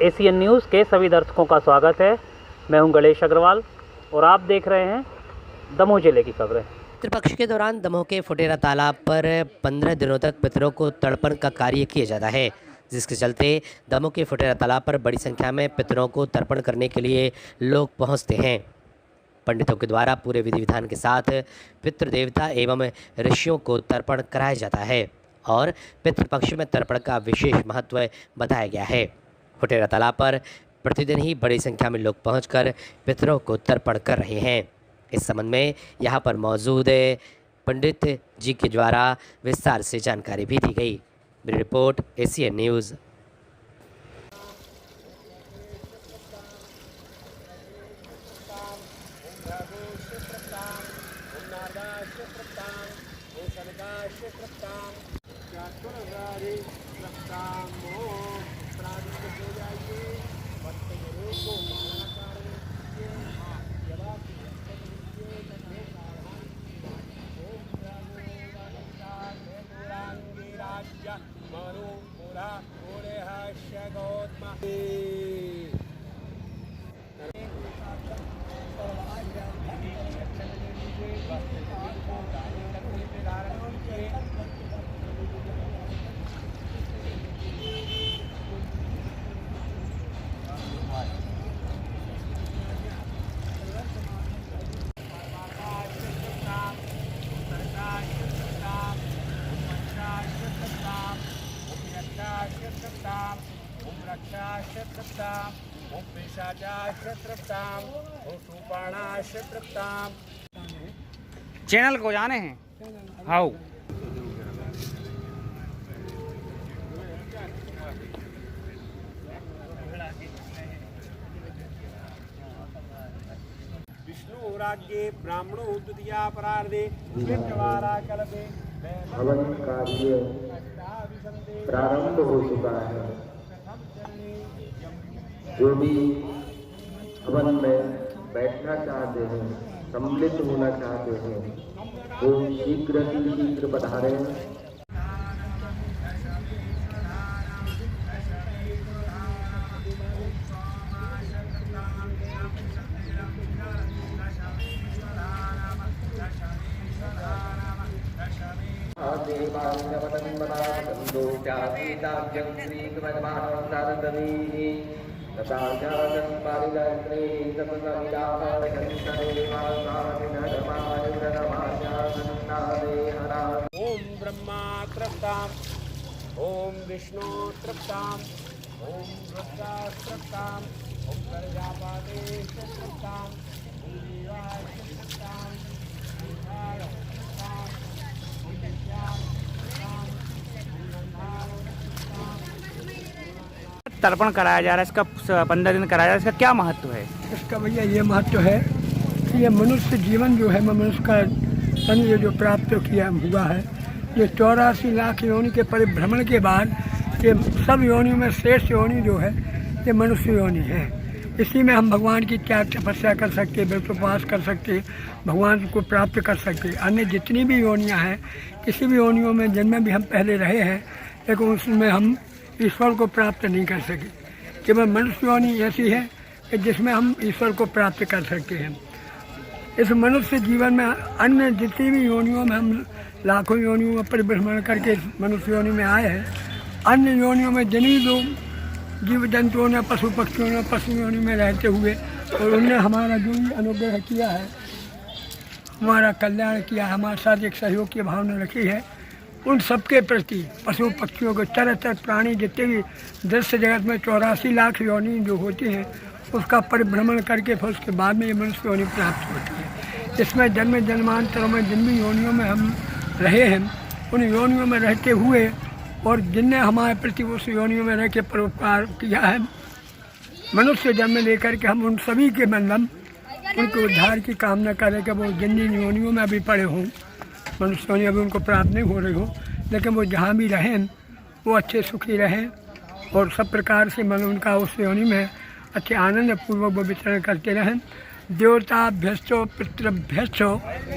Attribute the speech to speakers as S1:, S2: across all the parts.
S1: Asian news के सभी दर्शकों का स्वागत है। मैं हूं गणेश अग्रवाल और आप देख रहे हैं दमोह जिले की खबरें।
S2: पितृपक्ष के दौरान दमोह के फुटेरा तालाब पर 15 दिनों तक पितरों को तर्पण का कार्य किया जाता है, जिसके चलते दमोह के फुटेरा तालाब पर बड़ी संख्या में पितरों को तर्पण करने के लिए लोग पहुंचते हैं। पंडितों के द्वारा पूरे विधि विधान के साथ पितृदेवता एवं ऋषियों को तर्पण कराया जाता है और पितृपक्ष में तर्पण का विशेष महत्व बताया गया है। फुटेरा तालाब पर प्रतिदिन ही बड़ी संख्या में लोग पहुंचकर पितरों को तर्पण कर रहे हैं। इस संबंध में यहाँ पर मौजूद पंडित जी के द्वारा विस्तार से जानकारी भी दी गई। Bureau report Asian news.
S3: Channel को जाने हैं। हाँ, विष्णु राज्ञे ब्राह्मणो द्वितीया परार्धे द्वितीयवारा कल्पे
S4: हवन कार्य प्रारंभ हो चुका है। जो भी हवन में बैठना चाहते हैं, सम्मिलित होना चाहते हैं, वो शीघ्र ही शीघ्र पधारें।
S3: ओम ब्रह्मा तृप्ताम, ओम विष्णु तृप्ताम, ओम रुद्रा तृप्ताम, ओम प्रजापते तृप्ताम, ओम देवाय तृप्ताम, देवाय तृप्ताम, ओम विद्याय तृप्ताम, ओम नंदाय तृप्ताम। तर्पण कराया जा रहा है, इसका 15 दिन कराया जा रहा है। इसका क्या महत्व है?
S5: इसका भैया ये महत्व है कि ये मनुष्य जीवन जो है, मनुष्य का तन ये जो प्राप्त किया हुआ है, ये 84 लाख योनि के परिभ्रमण के बाद ये सब योनियों में श्रेष्ठ योनि जो है ये मनुष्य योनि है। इसी में हम भगवान की त्याग तपस्या कर सकते, व्रतोपवास कर सकते, भगवान को प्राप्त कर सकते। अन्य जितनी भी योनियाँ हैं, किसी भी योनियों में जिनमें भी हम पहले रहे हैं, लेकिन उसमें हम ईश्वर को प्राप्त नहीं कर सके। केवल मनुष्य योनि ऐसी है कि जिसमें हम ईश्वर को प्राप्त कर सकते हैं। इस मनुष्य जीवन में अन्य जितनी भी योनियों में हम लाखों योनियों में परिभ्रमण करके मनुष्य योनि में आए हैं, अन्य योनियों में जिन भी लोग जीव जंतुओं ने, पशु पक्षियों ने पशु योनि में रहते हुए और उनने हमारा जो भी अनुग्रह किया है, हमारा कल्याण किया, हमारे साथ एक सहयोग की भावना रखी है, उन सबके प्रति पशु पक्षियों के तरह प्राणी जितने भी दृश्य जगत में 84 लाख योनि जो होती हैं, उसका परिभ्रमण करके फिर उसके बाद में ये मनुष्य योनि प्राप्त होती है। इसमें जन्म जन्मांतरों में जिन भी योनियों में हम रहे हैं, उन योनियों में रहते हुए और जिनने हमारे प्रति उस योनियों में रह के परोपकार किया है, मनुष्य जन्म लेकर के हम उन सभी के मतलब उनके उद्धार की कामना करें कि वो जिन जिन योनियों में अभी पड़े हों, मनुष्य योनि अभी उनको प्राप्त नहीं हो रही हो, लेकिन वो जहाँ भी रहें वो अच्छे सुखी रहें और सब प्रकार से मन उनका उस योनि में अच्छे आनंद पूर्वक वो विचरण करते रहें। देवताभ्यश्चो पितृभ्यश्चो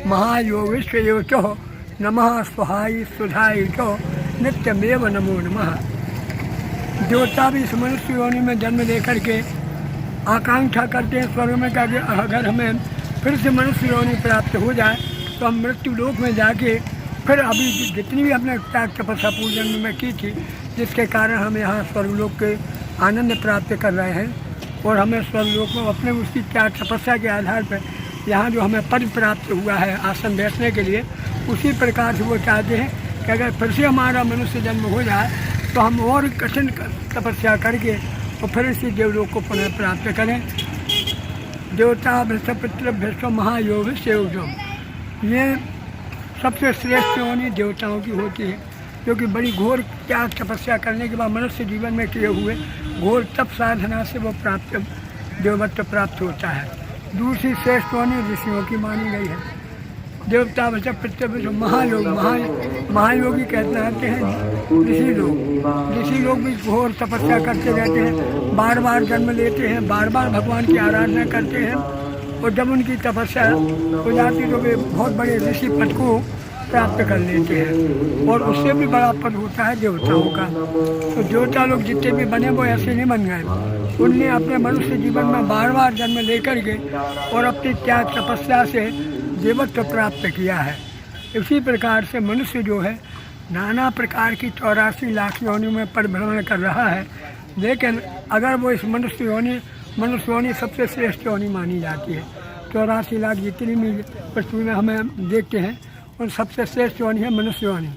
S5: महायोगेश्वयोचो नमः स्वाहाय सुधाय चो नित्यमेव नमो नमः। देवता भी इस मनुष्य योनि में जन्म लेकर के आकांक्षा करते हैं स्वर्ग में कि अगर हमें फिर से मनुष्य योनि प्राप्त हो जाए तो हम मृत्यु लोक में जाके फिर अभी जितनी भी हमने त्याग तपस्या पूजन में की थी, जिसके कारण हम यहाँ स्वर्गलोक के आनंद प्राप्त कर रहे हैं और हमें स्वर्गलोक में अपने उसकी त्याग तपस्या के आधार पर यहाँ जो हमें पद प्राप्त हुआ है आसन बैठने के लिए, उसी प्रकार से वो चाहते हैं कि अगर फिर से हमारा मनुष्य जन्म हो जाए तो हम और कठिन तपस्या करके और फिर इसी देवलोक को पुनः प्राप्त करें। देवता भ्रष्टपित्र भ्रष्ट महायोग सेवजम, ये सबसे श्रेष्ठ योनि देवताओं की होती है, जो कि बड़ी घोर त्याग तपस्या करने के बाद मनुष्य जीवन में किए हुए घोर तप साधना से वो प्राप्त देवत्व प्राप्त होता है। दूसरी श्रेष्ठ योनि ऋषियों की मानी गई है। देवता बचा पितृ महायोग, महायोगी कहते हैं ऋषि लोग भी घोर तपस्या करते रहते हैं, बार बार जन्म लेते हैं, बार बार भगवान की आराधना करते हैं और जब उनकी तपस्या हो जाती तो वे बहुत बड़े ऋषि पद को प्राप्त कर लेते हैं और उससे भी बड़ा पद होता है देवताओं का। तो देवता लोग जितने भी बने वो ऐसे नहीं बन गए, उनने अपने मनुष्य जीवन में बार बार जन्म लेकर के और अपनी त्याग तपस्या से देवत्व प्राप्त किया है। इसी प्रकार से मनुष्य जो है नाना प्रकार की 84 लाख योनियों में परिभ्रमण कर रहा है, लेकिन अगर वो इस मनुष्य योनि सबसे श्रेष्ठ योनि मानी जाती है। 84 लाख जितनी भी पृथ्वी में हमें देखते हैं उन सबसे श्रेष्ठ योनि है मनुष्य योनि।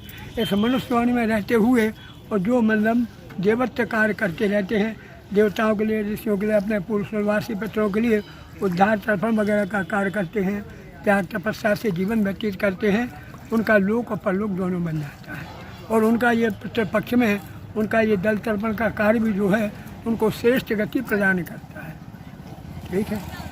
S5: इस मनुष्य योनि में रहते हुए और जो मतलब देवत्व कार्य करते रहते हैं, देवताओं के लिए, ऋषियों के लिए, अपने पूर्ववासी पितरों के लिए उद्धार तर्पण वगैरह का कार्य करते हैं, त्याग तपस्या से जीवन व्यतीत करते हैं, उनका लोक और परलोक दोनों बन जाता है। और उनका ये पितृपक्ष में उनका ये दल तर्पण का कार्य भी जो है उनको श्रेष्ठ गति प्रदान करता है। ठीक है।